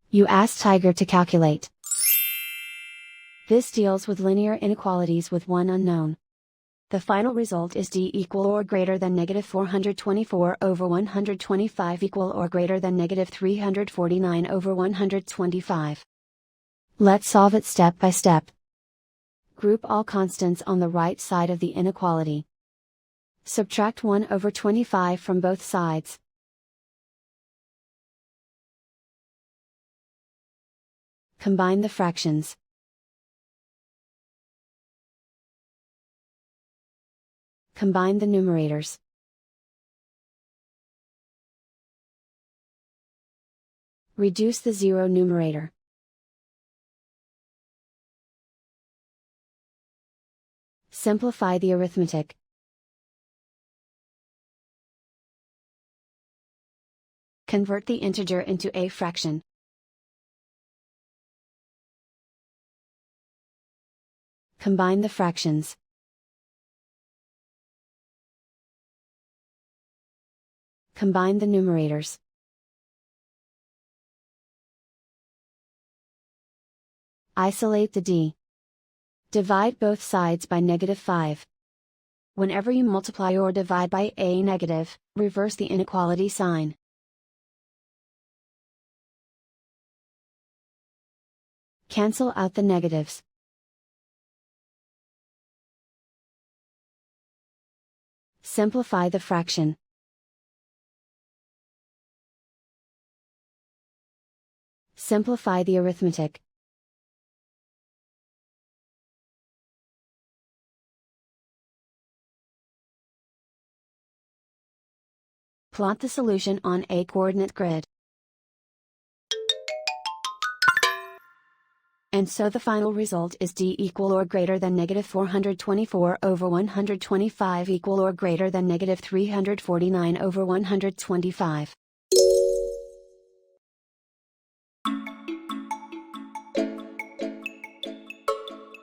You ask Tiger to calculate. This deals with linear inequalities with one unknown. The final result is d equal or greater than negative 424 over 125 equal or greater than negative 349 over 125. Let's solve it step by step. Group all constants on the right side of the inequality. Subtract 1 over 25 from both sides. Combine the fractions. Combine the numerators. Reduce the zero numerator. Simplify the arithmetic. Convert the integer into a fraction. Combine the fractions. Combine the numerators. Isolate the d. Divide both sides by negative 5. Whenever you multiply or divide by a negative, reverse the inequality sign. Cancel out the negatives. Simplify the fraction. Simplify the arithmetic. Plot the solution on a coordinate grid. And so the final result is d equal or greater than negative 424 over 125 equal or greater than negative 349 over 125.